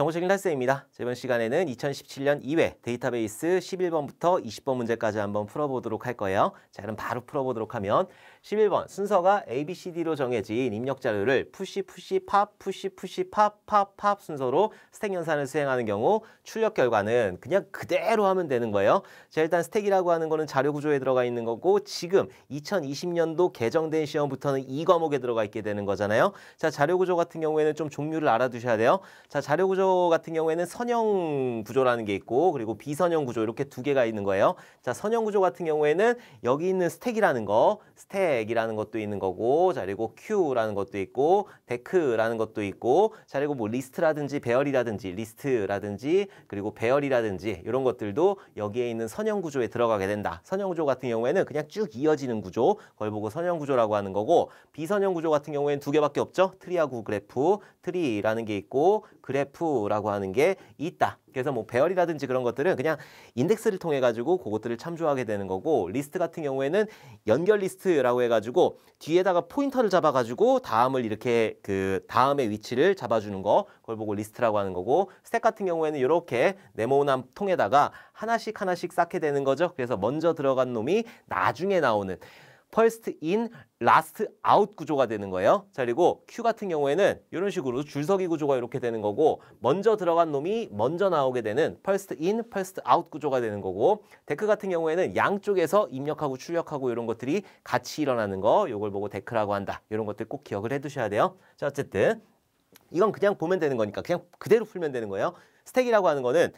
정보책 클래스입니다. 이번 시간에는 2017년 2회 데이터베이스 11번부터 20번 문제까지 한번 풀어보도록 할 거예요. 자, 그럼 바로 풀어보도록 하면 11번 순서가 ABCD로 정해진 입력 자료를 푸시, 팝, 푸시, 팝, 팝 순서로 스택 연산을 수행하는 경우 출력 결과는 그냥 그대로 하면 되는 거예요. 자, 일단 스택이라고 하는 거는 자료 구조에 들어가 있는 거고 지금 2020년도 개정된 시험부터는 이 과목에 들어가 있게 되는 거잖아요. 자, 자료 구조 같은 경우에는 좀 종류를 알아두셔야 돼요. 자, 자료 구조 같은 경우에는 선형 구조라는 게 있고 그리고 비선형 구조 이렇게 두 개가 있는 거예요. 자, 선형 구조 같은 경우에는 여기 있는 스택이라는 것도 있는 거고, 자, 그리고 큐라는 것도 있고, 데크라는 것도 있고, 자, 그리고 뭐 리스트라든지 리스트라든지 그리고 배열이라든지 이런 것들도 여기에 있는 선형 구조에 들어가게 된다. 선형 구조 같은 경우에는 그냥 쭉 이어지는 구조, 그걸 보고 선형 구조라고 하는 거고, 비선형 구조 같은 경우에는 두 개밖에 없죠. 트리하고 그래프, 트리라는 게 있고 그래프라고 하는 게 있다. 그래서 뭐 배열이라든지 그런 것들은 그냥 인덱스를 통해 가지고 그것들을 참조하게 되는 거고, 리스트 같은 경우에는 연결 리스트라고 해가지고 뒤에다가 포인터를 잡아가지고 다음을 이렇게 그 다음의 위치를 잡아주는 거, 그걸 보고 리스트라고 하는 거고, 스택 같은 경우에는 이렇게 네모난 통에다가 하나씩 쌓게 되는 거죠. 그래서 먼저 들어간 놈이 나중에 나오는 first in, last out 구조가 되는 거예요. 자, 그리고 Q 같은 경우에는 이런 식으로 줄서기 구조가 이렇게 되는 거고, 먼저 들어간 놈이 먼저 나오게 되는 first in, first out 구조가 되는 거고, 데크 같은 경우에는 양쪽에서 입력하고 출력하고 이런 것들이 같이 일어나는 거, 이걸 보고 데크라고 한다. 이런 것들 꼭 기억을 해두셔야 돼요. 자, 어쨌든 이건 그냥 보면 되는 거니까 그냥 그대로 풀면 되는 거예요. 스택이라고 하는 거는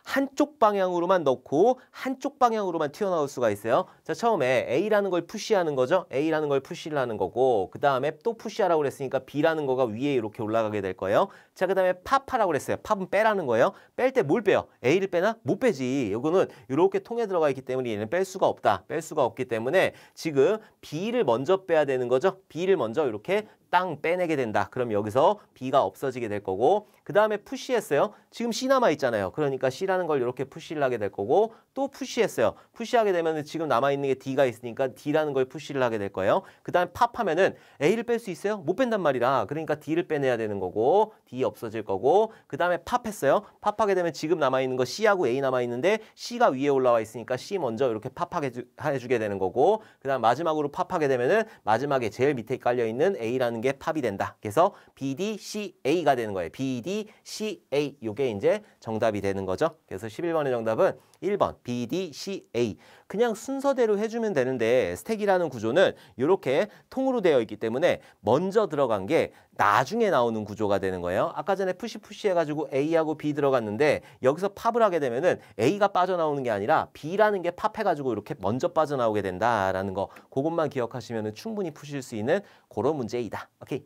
한쪽 방향으로만 넣고 한쪽 방향으로만 튀어나올 수가 있어요. 자, 처음에 A라는 걸 푸시하는 거죠. A라는 걸 푸시를 하는 거고, 그 다음에 또 푸시하라고 그랬으니까 B라는 거가 위에 이렇게 올라가게 될 거예요. 자, 그 다음에 팝하라고 그랬어요. 팝은 빼라는 거예요. 뺄 때 뭘 빼요? A를 빼나? 못 빼지. 이거는 이렇게 통에 들어가 있기 때문에 얘는 뺄 수가 없다. 뺄 수가 없기 때문에 지금 B를 먼저 빼야 되는 거죠. B를 먼저 이렇게 땅 빼내게 된다. 그럼 여기서 B가 없어지게 될 거고, 그 다음에 푸시했어요. 지금 C 남아있잖아요. 그러니까 C라는 걸 이렇게 푸시를 하게 될 거고, 또 푸시했어요. 푸시하게 되면 지금 남아있는 게 D가 있으니까 D라는 걸 푸시를 하게 될 거예요. 그 다음에 팝하면은 A를 뺄 수 있어요? 못 뺀단 말이라. 그러니까 D를 빼내야 되는 거고, D 없어질 거고, 그 다음에 팝했어요. 팝하게 되면 지금 남아있는 거 C하고 A 남아있는데 C가 위에 올라와 있으니까 C 먼저 이렇게 팝하게 해주게 되는 거고, 그 다음 마지막으로 팝하게 되면은 마지막에 제일 밑에 깔려있는 A라는 게 팝이 된다. 그래서 BDCA가 되는 거예요. BDCA. 요게 이제 정답이 되는 거죠. 그래서 11번의 정답은 1번 BDCA. 그냥 순서대로 해주면 되는데 스택이라는 구조는 이렇게 통으로 되어 있기 때문에 먼저 들어간 게 나중에 나오는 구조가 되는 거예요. 아까 전에 푸시 해가지고 A하고 B 들어갔는데 여기서 팝을 하게 되면은 A가 빠져나오는 게 아니라 B라는 게 팝해가지고 이렇게 먼저 빠져나오게 된다라는 거, 그것만 기억하시면 충분히 푸실 수 있는 그런 문제이다. 오케이.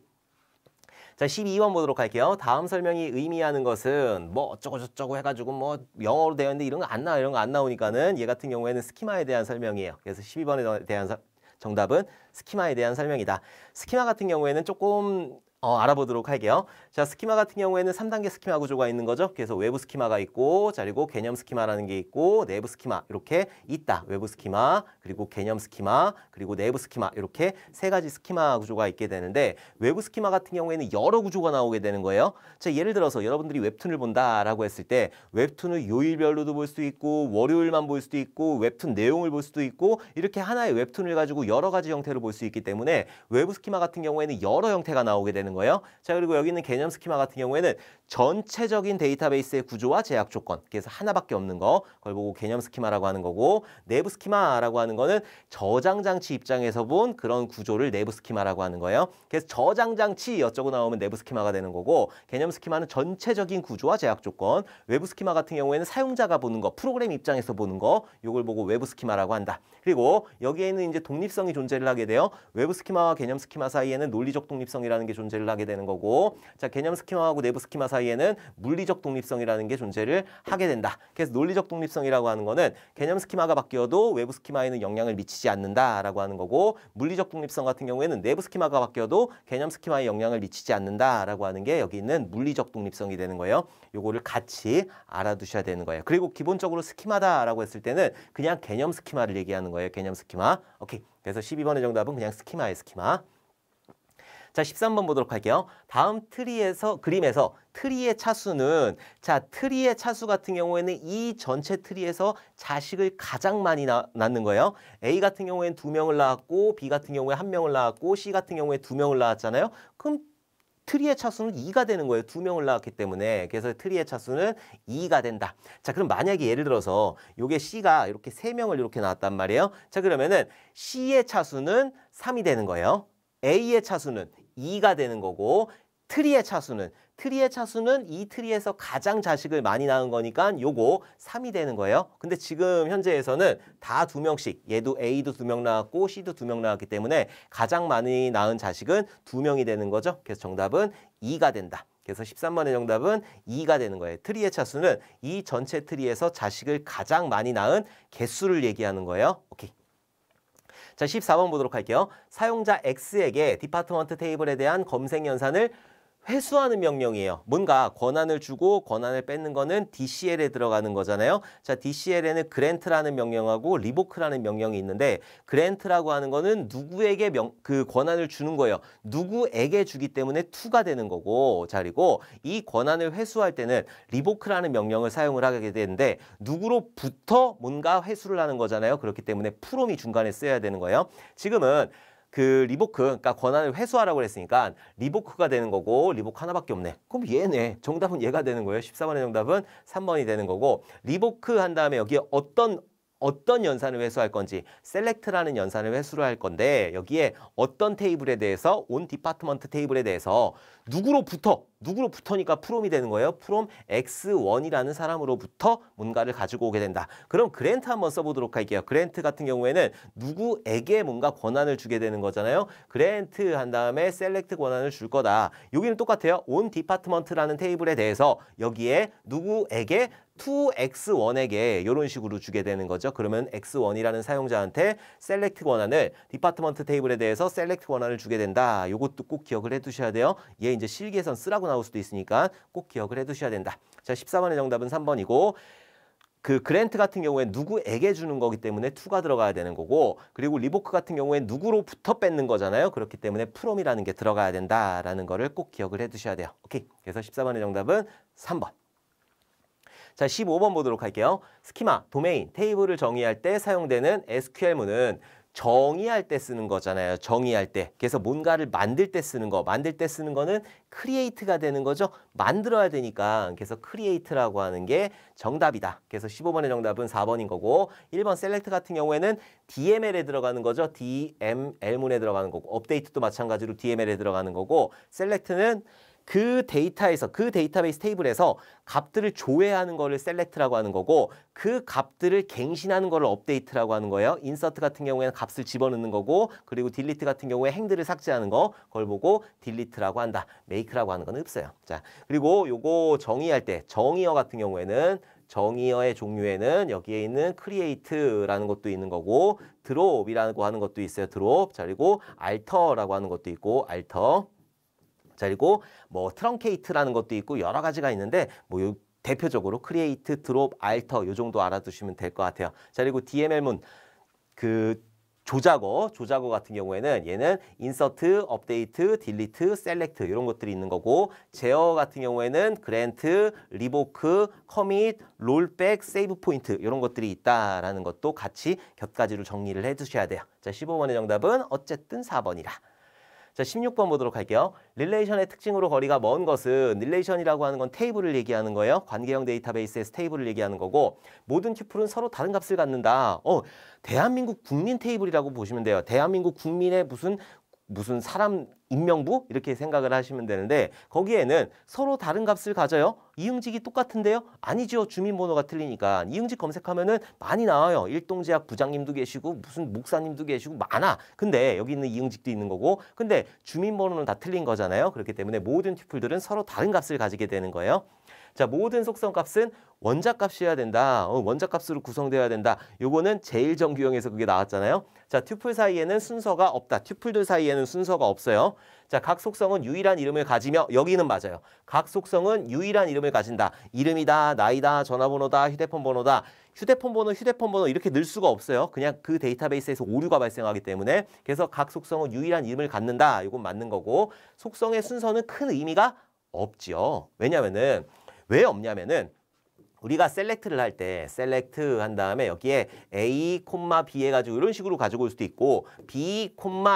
자, 12번 보도록 할게요. 다음 설명이 의미하는 것은 뭐 어쩌고 저쩌고 해가지고 뭐 영어로 되어 있는데 이런 거 안 나오니까는 얘 같은 경우에는 스키마에 대한 설명이에요. 그래서 12번에 대한 정답은 스키마에 대한 설명이다. 스키마 같은 경우에는 조금 알아보도록 할게요. 자, 스키마 같은 경우에는 3단계 스키마 구조가 있는 거죠. 그래서 외부 스키마가 있고, 자, 그리고 개념 스키마라는 게 있고, 내부 스키마 이렇게 있다. 외부 스키마, 그리고 개념 스키마, 그리고 내부 스키마, 이렇게 세 가지 스키마 구조가 있게 되는데, 외부 스키마 같은 경우에는 여러 구조가 나오게 되는 거예요. 자, 예를 들어서 여러분들이 웹툰을 본다라고 했을 때 웹툰을 요일별로도 볼 수도 있고, 월요일만 볼 수도 있고, 웹툰 내용을 볼 수도 있고, 이렇게 하나의 웹툰을 가지고 여러 가지 형태로 볼 수 있기 때문에 외부 스키마 같은 경우에는 여러 형태가 나오게 되는 거예요. 자, 그리고 여기 있는 개념 스키마 같은 경우에는 전체적인 데이터베이스의 구조와 제약 조건, 그래서 하나밖에 없는 거, 그걸 보고 개념 스키마라고 하는 거고, 내부 스키마라고 하는 거는 저장 장치 입장에서 본 그런 구조를 내부 스키마라고 하는 거예요. 그래서 저장 장치 어쩌고 나오면 내부 스키마가 되는 거고, 개념 스키마는 전체적인 구조와 제약 조건, 외부 스키마 같은 경우에는 사용자가 보는 거, 프로그램 입장에서 보는 거, 이걸 보고 외부 스키마라고 한다. 그리고 여기에는 이제 독립성이 존재를 하게 돼요. 외부 스키마와 개념 스키마 사이에는 논리적 독립성이라는 게 존재를 하게 되는 거고, 자, 개념 스키마하고 내부 스키마 사이에는 물리적 독립성이라는 게 존재를 하게 된다. 그래서 논리적 독립성이라고 하는 거는 개념 스키마가 바뀌어도 외부 스키마에는 영향을 미치지 않는다라고 하는 거고, 물리적 독립성 같은 경우에는 내부 스키마가 바뀌어도 개념 스키마에 영향을 미치지 않는다라고 하는 게 여기 있는 물리적 독립성이 되는 거예요. 요거를 같이 알아두셔야 되는 거예요. 그리고 기본적으로 스키마다라고 했을 때는 그냥 개념 스키마를 얘기하는 거예요. 개념 스키마. 오케이. 그래서 12번의 정답은 그냥 스키마의 스키마. 자, 13번 보도록 할게요. 다음 그림에서 트리의 차수는 자 트리의 차수 같은 경우에는 이 전체 트리에서 자식을 가장 많이 낳는 거예요. A 같은 경우에는 2명을 낳았고 B 같은 경우에 1명을 낳았고 C 같은 경우에 2명을 낳았잖아요. 그럼 트리의 차수는 2가 되는 거예요. 2명을 낳았기 때문에. 그래서 트리의 차수는 2가 된다. 자, 그럼 만약에 예를 들어서 요게 C가 이렇게 3명을 이렇게 낳았단 말이에요. 자, 그러면은 C의 차수는 3이 되는 거예요. A의 차수는 2가 되는 거고 트리의 차수는 이 트리에서 가장 자식을 많이 낳은 거니까 요거 3이 되는 거예요. 근데 지금 현재에서는 다 2명씩 얘도 A도 2명 낳았고 C도 2명 낳았기 때문에 가장 많이 낳은 자식은 2명이 되는 거죠. 그래서 정답은 2가 된다. 그래서 13번의 정답은 2가 되는 거예요. 트리의 차수는 이 전체 트리에서 자식을 가장 많이 낳은 개수를 얘기하는 거예요. 오케이. 자, 14번 보도록 할게요. 사용자 X에게 디파트먼트 테이블에 대한 검색 연산을 회수하는 명령이에요. 뭔가 권한을 주고 권한을 뺏는 거는 DCL에 들어가는 거잖아요. 자, DCL에는 grant라는 명령하고 revoke라는 명령이 있는데 grant라고 하는 거는 누구에게 그 권한을 주는 거예요. 누구에게 주기 때문에 to가 되는 거고. 자, 그리고 이 권한을 회수할 때는 revoke라는 명령을 사용을 하게 되는데 누구로부터 뭔가 회수를 하는 거잖아요. 그렇기 때문에 from이 중간에 써야 되는 거예요. 지금은 그 리보크, 그러니까 권한을 회수하라고 했으니까 리보크가 되는 거고 리보크 하나밖에 없네. 그럼 얘네. 정답은 얘가 되는 거예요. 14번의 정답은 3번이 되는 거고 리보크 한 다음에 여기에 어떤 연산을 회수할 건지 select라는 연산을 회수를 할 건데 여기에 어떤 테이블에 대해서 on department 테이블에 대해서 누구로부터니까 from이 되는 거예요. from X1이라는 사람으로부터 뭔가를 가지고 오게 된다. 그럼 grant 한번 써보도록 할게요. grant 같은 경우에는 누구에게 뭔가 권한을 주게 되는 거잖아요. grant 한 다음에 select 권한을 줄 거다. 여기는 똑같아요. on department라는 테이블에 대해서 여기에 누구에게 to X1에게 이런 식으로 주게 되는 거죠. 그러면 X1이라는 사용자한테 select 권한을 디파트먼트 테이블에 대해서 select 권한을 주게 된다. 이것도 꼭 기억을 해두셔야 돼요. 얘 이제 실기에선 쓰라고 나올 수도 있으니까 꼭 기억을 해두셔야 된다. 자, 14번의 정답은 3번이고 그 그랜트 같은 경우에 누구에게 주는 거기 때문에 to가 들어가야 되는 거고 그리고 리보크 같은 경우에 누구로부터 뺏는 거잖아요. 그렇기 때문에 from이라는 게 들어가야 된다라는 거를 꼭 기억을 해두셔야 돼요. 오케이. 그래서 14번의 정답은 3번. 자, 15번 보도록 할게요. 스키마, 도메인, 테이블을 정의할 때 사용되는 SQL문은 정의할 때 쓰는 거잖아요. 정의할 때. 그래서 뭔가를 만들 때 쓰는 거. 만들 때 쓰는 거는 create가 되는 거죠. 만들어야 되니까. 그래서 create라고 하는 게 정답이다. 그래서 15번의 정답은 4번인 거고 1번 select 같은 경우에는 DML에 들어가는 거죠. DML문에 들어가는 거고 업데이트도 마찬가지로 DML에 들어가는 거고 select는 그 데이터에서 그 데이터베이스 테이블에서 값들을 조회하는 거를 셀렉트라고 하는 거고 그 값들을 갱신하는 거를 업데이트라고 하는 거예요. 인서트 같은 경우에는 값을 집어넣는 거고 그리고 딜리트 같은 경우에 행들을 삭제하는 거 그걸 보고 딜리트라고 한다. 메이크라고 하는 건 없어요. 자, 그리고 요거 정의할 때 정의어 같은 경우에는 정의어의 종류에는 여기에 있는 create라는 것도 있는 거고 drop이라고 하는 것도 있어요. drop. 자, 그리고 alter라고 하는 것도 있고 alter. 자, 그리고 뭐 트렁케이트라는 것도 있고 여러 가지가 있는데 뭐 요 대표적으로 크리에이트, 드롭, 알터 요 정도 알아두시면 될 것 같아요. 자, 그리고 DML문 그 조작어 같은 경우에는 얘는 인서트, 업데이트, 딜리트, 셀렉트 이런 것들이 있는 거고 제어 같은 경우에는 그랜트, 리보크, 커밋, 롤백, 세이브 포인트 이런 것들이 있다라는 것도 같이 곁가지로 정리를 해두셔야 돼요. 자, 15번의 정답은 어쨌든 4번이라. 자, 16번 보도록 할게요. 릴레이션의 특징으로 거리가 먼 것은 릴레이션이라고 하는 건 테이블을 얘기하는 거예요. 관계형 데이터베이스에서 테이블을 얘기하는 거고 모든 튜플은 서로 다른 값을 갖는다. 대한민국 국민 테이블이라고 보시면 돼요. 대한민국 국민의 무슨 사람 인명부 이렇게 생각을 하시면 되는데 거기에는 서로 다른 값을 가져요. 이응직이 똑같은데요? 아니죠. 주민번호가 틀리니까. 이응직 검색하면은 많이 나와요. 일동제약 부장님도 계시고 무슨 목사님도 계시고 많아. 근데 여기 있는 이응직도 있는 거고 근데 주민번호는 다 틀린 거잖아요. 그렇기 때문에 모든 튜플들은 서로 다른 값을 가지게 되는 거예요. 자, 모든 속성 값은 원자값이어야 된다. 원자값으로 구성되어야 된다. 요거는 제일 정규형에서 그게 나왔잖아요. 자, 튜플 사이에는 순서가 없다. 튜플들 사이에는 순서가 없어요. 자, 각 속성은 유일한 이름을 가지며 여기는 맞아요. 각 속성은 유일한 이름을 가진다. 이름이다, 나이다, 전화번호다, 휴대폰 번호 이렇게 넣을 수가 없어요. 그냥 그 데이터베이스에서 오류가 발생하기 때문에 그래서 각 속성은 유일한 이름을 갖는다. 이건 맞는 거고 속성의 순서는 큰 의미가 없지요. 왜냐면은 왜 없냐면은 우리가 셀렉트를 할 때 셀렉트 한 다음에 여기에 A, B 해가지고 이런 식으로 가지고 올 수도 있고 B,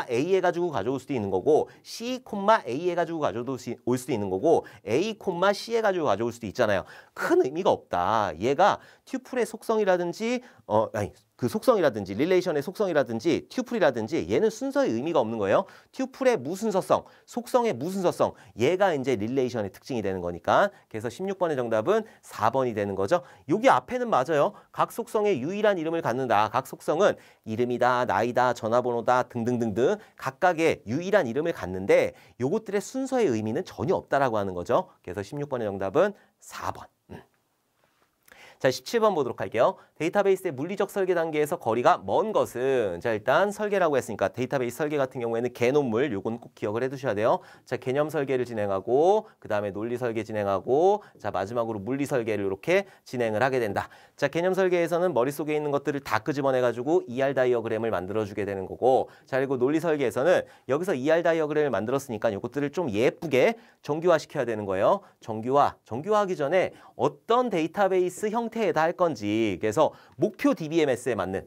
A 해가지고 가져올 수도 있는 거고 C, A 해가지고 가져올 수도 있는 거고 A, C 해가지고 가져올 수도 있잖아요. 큰 의미가 없다. 얘가 튜플의 속성이라든지 그 속성이라든지 릴레이션의 속성이라든지 튜플이라든지 얘는 순서의 의미가 없는 거예요. 튜플의 무슨 서성, 속성의 무슨 서성 얘가 이제 릴레이션의 특징이 되는 거니까 그래서 16번의 정답은 4번이 되는 거죠. 여기 앞에는 맞아요. 각 속성의 유일한 이름을 갖는다. 각 속성은 이름이다, 나이다, 전화번호다 등등등등 각각의 유일한 이름을 갖는데 요것들의 순서의 의미는 전혀 없다라고 하는 거죠. 그래서 16번의 정답은 4번. 자, 17번 보도록 할게요. 데이터베이스의 물리적 설계 단계에서 거리가 먼 것은 자, 일단 설계라고 했으니까 데이터베이스 설계 같은 경우에는 개논물 요건 꼭 기억을 해두셔야 돼요. 자, 개념 설계를 진행하고 그 다음에 논리 설계 진행하고 자, 마지막으로 물리 설계를 이렇게 진행을 하게 된다. 자, 개념 설계에서는 머릿속에 있는 것들을 다 끄집어내가지고 ER 다이어그램을 만들어주게 되는 거고 자, 그리고 논리 설계에서는 여기서 ER 다이어그램을 만들었으니까 이것들을 좀 예쁘게 정규화시켜야 되는 거예요. 정규화하기 전에 어떤 데이터베이스 형태에다 할 건지 그래서 목표 DBMS에 맞는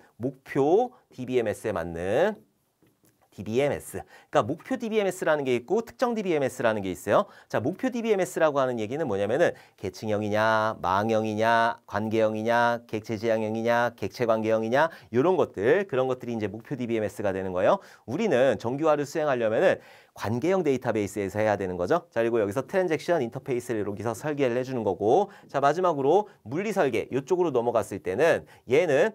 DBMS. 그러니까 목표 DBMS라는 게 있고 특정 DBMS라는 게 있어요. 자, 목표 DBMS라고 하는 얘기는 뭐냐면은 계층형이냐, 망형이냐, 관계형이냐, 객체지향형이냐, 객체관계형이냐 이런 것들 그런 것들이 이제 목표 DBMS가 되는 거예요. 우리는 정규화를 수행하려면은 관계형 데이터베이스에서 해야 되는 거죠. 자, 그리고 여기서 트랜잭션 인터페이스를 여기서 설계를 해주는 거고 자, 마지막으로 물리 설계 이쪽으로 넘어갔을 때는 얘는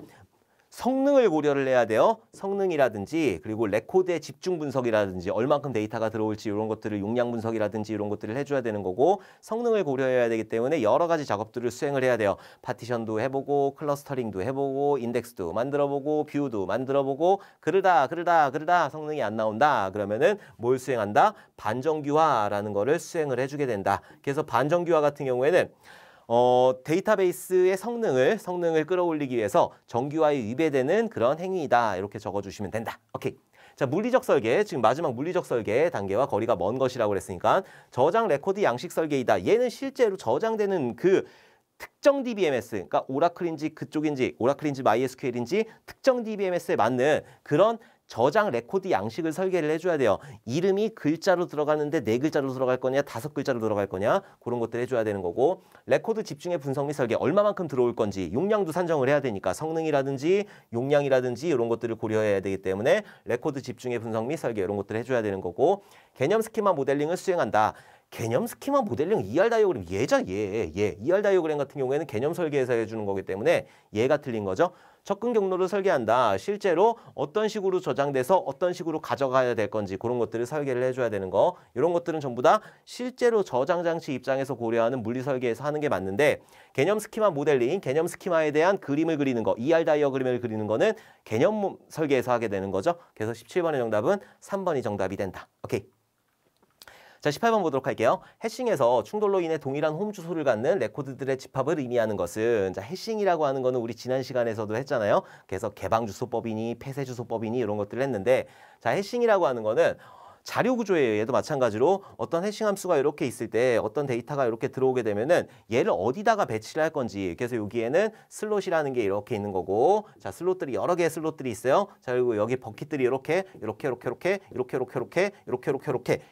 성능을 고려를 해야 돼요. 성능이라든지 그리고 레코드의 집중 분석이라든지 얼만큼 데이터가 들어올지 이런 것들을 용량 분석이라든지 이런 것들을 해줘야 되는 거고 성능을 고려해야 되기 때문에 여러 가지 작업들을 수행을 해야 돼요. 파티션도 해보고 클러스터링도 해보고 인덱스도 만들어보고 뷰도 만들어보고 그러다 성능이 안 나온다. 그러면은 뭘 수행한다? 반정규화라는 거를 수행을 해주게 된다. 그래서 반정규화 같은 경우에는 데이터베이스의 성능을 끌어올리기 위해서 정규화에 위배되는 그런 행위이다. 이렇게 적어주시면 된다. 오케이. 자, 물리적 설계, 지금 마지막 물리적 설계 단계와 거리가 먼 것이라고 그랬으니까 저장 레코드 양식 설계이다. 얘는 실제로 저장되는 그 특정 DBMS, 그러니까 오라클인지 그쪽인지 오라클인지 MySQL인지 특정 DBMS에 맞는 그런 저장 레코드 양식을 설계를 해줘야 돼요. 이름이 글자로 들어가는데 4글자로 들어갈 거냐 5글자로 들어갈 거냐 그런 것들 해줘야 되는 거고 레코드 집중의 분석 및 설계 얼마만큼 들어올 건지 용량도 산정을 해야 되니까 성능이라든지 용량이라든지 이런 것들을 고려해야 되기 때문에 레코드 집중의 분석 및 설계 이런 것들을 해줘야 되는 거고 개념 스키마 모델링을 수행한다. 개념 스키마 모델링 ER 다이어그램 ER 다이어그램 같은 경우에는 개념 설계에서 해주는 거기 때문에 얘가 틀린 거죠. 접근 경로를 설계한다. 실제로 어떤 식으로 저장돼서 어떤 식으로 가져가야 될 건지 그런 것들을 설계를 해줘야 되는 거. 이런 것들은 전부 다 실제로 저장 장치 입장에서 고려하는 물리 설계에서 하는 게 맞는데 개념 스키마 모델링, 개념 스키마에 대한 그림을 그리는 거, ER 다이어그램을 그리는 거는 개념 설계에서 하게 되는 거죠. 그래서 17번의 정답은 3번이 정답이 된다. 오케이. 자, 18번 보도록 할게요. 해싱에서 충돌로 인해 동일한 홈 주소를 갖는 레코드들의 집합을 의미하는 것은 자, 해싱이라고 하는 거는 우리 지난 시간에서도 했잖아요. 그래서 개방 주소법이니 폐쇄 주소법이니 이런 것들을 했는데 자, 해싱이라고 하는 거는 자료 구조예요. 얘도 마찬가지로 어떤 해싱 함수가 이렇게 있을 때 어떤 데이터가 이렇게 들어오게 되면은 얘를 어디다가 배치를 할 건지 그래서 여기에는 슬롯이라는 게 이렇게 있는 거고 자, 슬롯들이 여러 개의 슬롯들이 있어요. 자, 그리고 여기 버킷들이 이렇게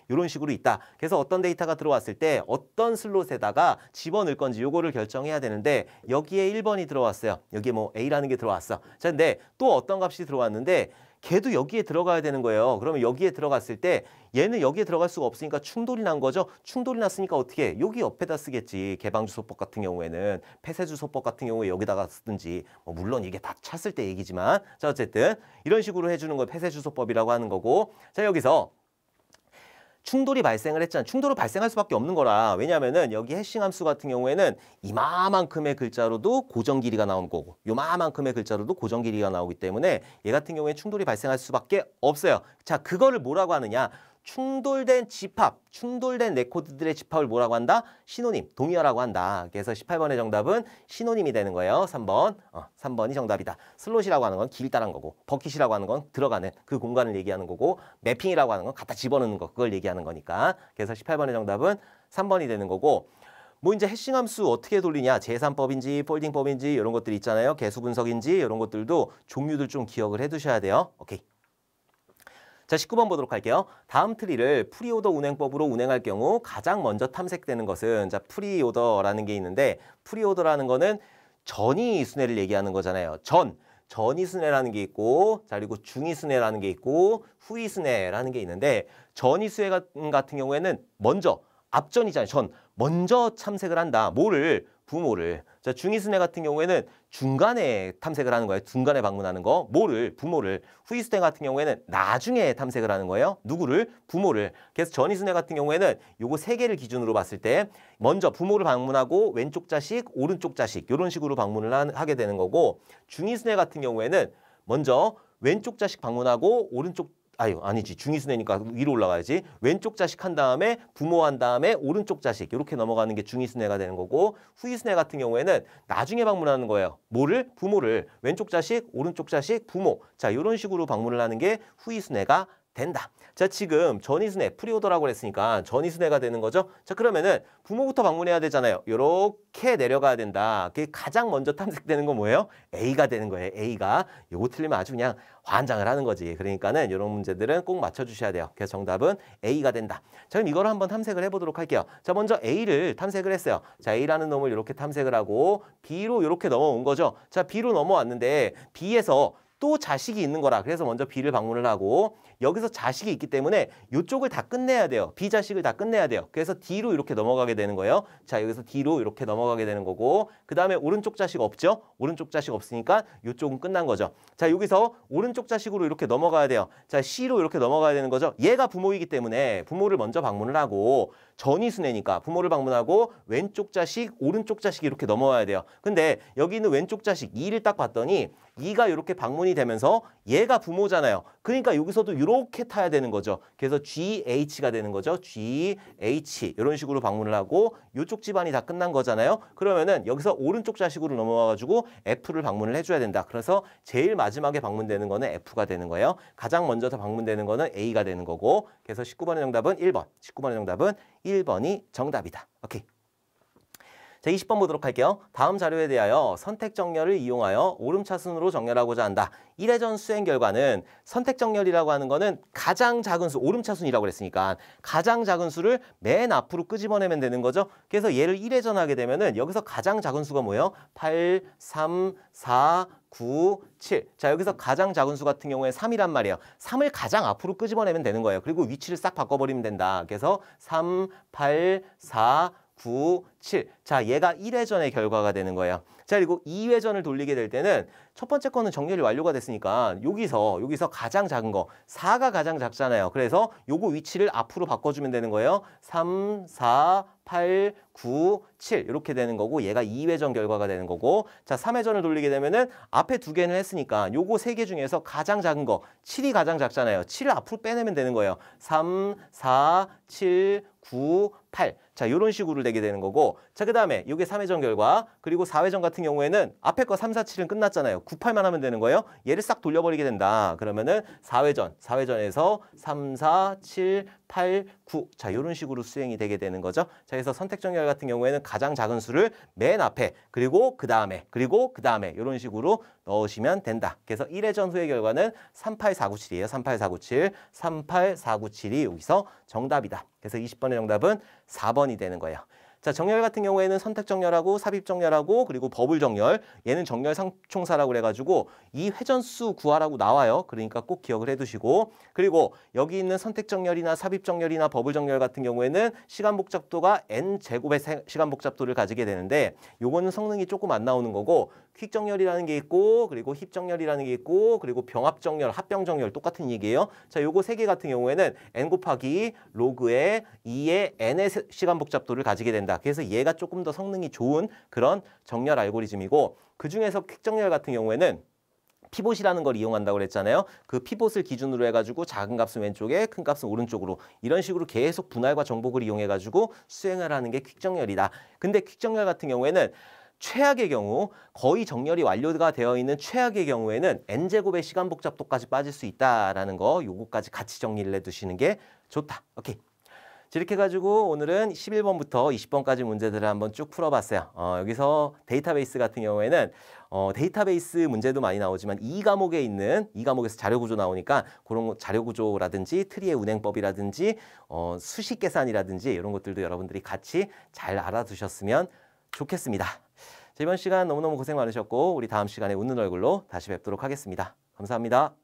이런 식으로 있다. 그래서 어떤 데이터가 들어왔을 때 어떤 슬롯에다가 집어넣을 건지 요거를 결정해야 되는데 여기에 1번이 들어왔어요. 여기에 뭐 A라는 게 들어왔어. 자, 근데 또 어떤 값이 들어왔는데 걔도 여기에 들어가야 되는 거예요. 그러면 여기에 들어갔을 때 얘는 여기에 들어갈 수가 없으니까 충돌이 난 거죠. 충돌이 났으니까 어떻게 해? 여기 옆에다 쓰겠지. 개방주소법 같은 경우에는 폐쇄주소법 같은 경우에 여기다가 쓰든지 뭐 물론 이게 다 찼을 때 얘기지만 자, 어쨌든 이런 식으로 해주는 걸 폐쇄주소법이라고 하는 거고 자, 여기서 충돌이 발생을 했잖아. 충돌이 발생할 수밖에 없는 거라. 왜냐하면은 여기 해싱 함수 같은 경우에는 이마만큼의 글자로도 고정 길이가 나오는 거고 요마만큼의 글자로도 고정 길이가 나오기 때문에 얘 같은 경우에 충돌이 발생할 수밖에 없어요. 자, 그거를 뭐라고 하느냐? 충돌된 집합, 충돌된 레코드들의 집합을 뭐라고 한다? 시노님, 동의어라고 한다. 그래서 18번의 정답은 시노님이 되는 거예요. 3번. 3번이 정답이다. 슬롯이라고 하는 건 길다란 거고 버킷이라고 하는 건 들어가는 그 공간을 얘기하는 거고 매핑이라고 하는 건 갖다 집어넣는 거 그걸 얘기하는 거니까. 그래서 18번의 정답은 3번이 되는 거고 뭐 이제 해싱 함수 어떻게 돌리냐 계산법인지 폴딩법인지 이런 것들 있잖아요. 개수 분석인지 이런 것들도 종류들 좀 기억을 해두셔야 돼요. 오케이. 자, 19번 보도록 할게요. 다음 트리를 프리오더 운행법으로 운행할 경우 가장 먼저 탐색되는 것은 자 프리오더라는 게 있는데 프리오더라는 거는 전이 순회를 얘기하는 거잖아요. 전이 순회라는 게 있고 자 그리고 중이 순회라는 게 있고 후이 순회라는 게 있는데 전이 순회 같은 경우에는 먼저 앞전이잖아요. 먼저 탐색을 한다. 뭐를? 부모를. 자, 중위순회 같은 경우에는 중간에 탐색을 하는 거예요. 중간에 방문하는 거. 뭐를? 부모를. 후이순회 같은 경우에는 나중에 탐색을 하는 거예요. 누구를? 부모를. 그래서 전이순회 같은 경우에는 요거 세 개를 기준으로 봤을 때 먼저 부모를 방문하고 왼쪽 자식, 오른쪽 자식 이런 식으로 방문을 하게 되는 거고 중위순회 같은 경우에는 먼저 왼쪽 자식 방문하고 오른쪽 아니지. 중위순회니까 위로 올라가야지. 왼쪽 자식 한 다음에 부모 한 다음에 오른쪽 자식 이렇게 넘어가는 게 중위순회가 되는 거고 후위순회 같은 경우에는 나중에 방문하는 거예요. 뭐를? 부모를. 왼쪽 자식, 오른쪽 자식, 부모. 자, 이런 식으로 방문을 하는 게 후위순회가 된다. 자, 지금 전이순회, 프리오더라고 그랬으니까 전이순회가 되는 거죠. 자, 그러면은 부모부터 방문해야 되잖아요. 이렇게 내려가야 된다. 그게 가장 먼저 탐색되는 건 뭐예요? A가 되는 거예요. A가. 요거 틀리면 아주 그냥 환장을 하는 거지. 그러니까는 이런 문제들은 꼭 맞춰주셔야 돼요. 그래서 정답은 A가 된다. 자, 그럼 이거를 한번 탐색을 해보도록 할게요. 자, 먼저 A를 탐색을 했어요. 자, A라는 놈을 이렇게 탐색을 하고 B로 이렇게 넘어온 거죠. 자, B로 넘어왔는데 B에서 또 자식이 있는 거라. 그래서 먼저 B를 방문을 하고 여기서 자식이 있기 때문에 이쪽을 다 끝내야 돼요. B 자식을 다 끝내야 돼요. 그래서 D로 이렇게 넘어가게 되는 거예요. 자, 여기서 D로 이렇게 넘어가게 되는 거고 그 다음에 오른쪽 자식 없죠? 오른쪽 자식 없으니까 이쪽은 끝난 거죠. 자, 여기서 오른쪽 자식으로 이렇게 넘어가야 돼요. 자, C로 이렇게 넘어가야 되는 거죠. 얘가 부모이기 때문에 부모를 먼저 방문을 하고 전이순회니까 부모를 방문하고 왼쪽 자식, 오른쪽 자식 이렇게 넘어와야 돼요. 근데 여기 있는 왼쪽 자식 2를 딱 봤더니 2가 이렇게 방문이 되면서 얘가 부모잖아요. 그러니까 여기서도 이렇게 타야 되는 거죠. 그래서 GH가 되는 거죠. GH 이런 식으로 방문을 하고 이쪽 집안이 다 끝난 거잖아요. 그러면은 여기서 오른쪽 자식으로 넘어와가지고 F를 방문을 해줘야 된다. 그래서 제일 마지막에 방문되는 거는 F가 되는 거예요. 가장 먼저 방문되는 거는 A가 되는 거고 그래서 19번의 정답은 1번. 19번의 정답은 1번이 정답이다. 오케이. 자, 20번 보도록 할게요. 다음 자료에 대하여 선택 정렬을 이용하여 오름차순으로 정렬하고자 한다. 1회전 수행 결과는 선택 정렬이라고 하는 거는 가장 작은 수, 오름차순이라고 그랬으니까 가장 작은 수를 맨 앞으로 끄집어내면 되는 거죠. 그래서 얘를 1회전 하게 되면은 여기서 가장 작은 수가 뭐예요? 8, 3, 4, 9, 7. 자, 여기서 가장 작은 수 같은 경우에 3이란 말이에요. 3을 가장 앞으로 끄집어내면 되는 거예요. 그리고 위치를 싹 바꿔버리면 된다. 그래서 3, 8, 4, 9, 7. 자, 얘가 1회전의 결과가 되는 거예요. 자, 그리고 2회전을 돌리게 될 때는 첫 번째 거는 정렬이 완료가 됐으니까 여기서 가장 작은 거 4가 가장 작잖아요. 그래서 요거 위치를 앞으로 바꿔주면 되는 거예요. 3, 4, 8, 9, 7 이렇게 되는 거고 얘가 2회전 결과가 되는 거고 자 3회전을 돌리게 되면은 앞에 두 개는 했으니까 요거 세 개 중에서 가장 작은 거 7이 가장 작잖아요. 7을 앞으로 빼내면 되는 거예요. 3, 4, 7, 9, 8 자 이런 식으로 되게 되는 거고 자 그 다음에 이게 3회전 결과 그리고 4회전 같은 경우에는 앞에 거 3, 4, 7은 끝났잖아요. 9, 8만 하면 되는 거예요. 얘를 싹 돌려버리게 된다. 그러면은 4회전에서 3, 4, 7, 8, 9 자 이런 식으로 수행이 되게 되는 거죠. 자 그래서 선택 정렬 같은 경우에는 가장 작은 수를 맨 앞에 그리고 그 다음에 이런 식으로 넣으시면 된다. 그래서 1회전 후의 결과는 38497이에요. 38497, 38497이 여기서 정답이다. 그래서 20번의 정답은 4번이 되는 거예요. 자, 정렬 같은 경우에는 선택 정렬하고 삽입 정렬하고 그리고 버블 정렬 얘는 정렬 상총사라고 그래가지고 이 회전수 구하라고 나와요. 그러니까 꼭 기억을 해두시고 그리고 여기 있는 선택 정렬이나 삽입 정렬이나 버블 정렬 같은 경우에는 시간 복잡도가 n제곱의 시간 복잡도를 가지게 되는데 요거는 성능이 조금 안 나오는 거고 퀵 정렬이라는 게 있고 그리고 힙 정렬이라는 게 있고 그리고 병합 정렬, 합병 정렬 똑같은 얘기예요. 자, 요거 세 개 같은 경우에는 n 곱하기 로그의 2의 n의 시간 복잡도를 가지게 된다. 그래서 얘가 조금 더 성능이 좋은 그런 정렬 알고리즘이고 그중에서 퀵 정렬 같은 경우에는 피봇이라는 걸 이용한다고 그랬잖아요. 그 피봇을 기준으로 해가지고 작은 값은 왼쪽에 큰 값은 오른쪽으로 이런 식으로 계속 분할과 정복을 이용해가지고 수행을 하는 게 퀵 정렬이다. 근데 퀵 정렬 같은 경우에는 최악의 경우 거의 정렬이 완료가 되어 있는 최악의 경우에는 n제곱의 시간 복잡도까지 빠질 수 있다라는 거 요거까지 같이 정리를 해두시는 게 좋다. 오케이. 자, 이렇게 해가지고 오늘은 11번부터 20번까지 문제들을 한번 쭉 풀어봤어요. 여기서 데이터베이스 같은 경우에는 데이터베이스 문제도 많이 나오지만 이 과목에 있는 이 과목에서 자료구조 나오니까 그런 자료구조라든지 트리의 운행법이라든지 수식 계산이라든지 이런 것들도 여러분들이 같이 잘 알아두셨으면 좋겠습니다. 자, 이번 시간 너무너무 고생 많으셨고 우리 다음 시간에 웃는 얼굴로 다시 뵙도록 하겠습니다. 감사합니다.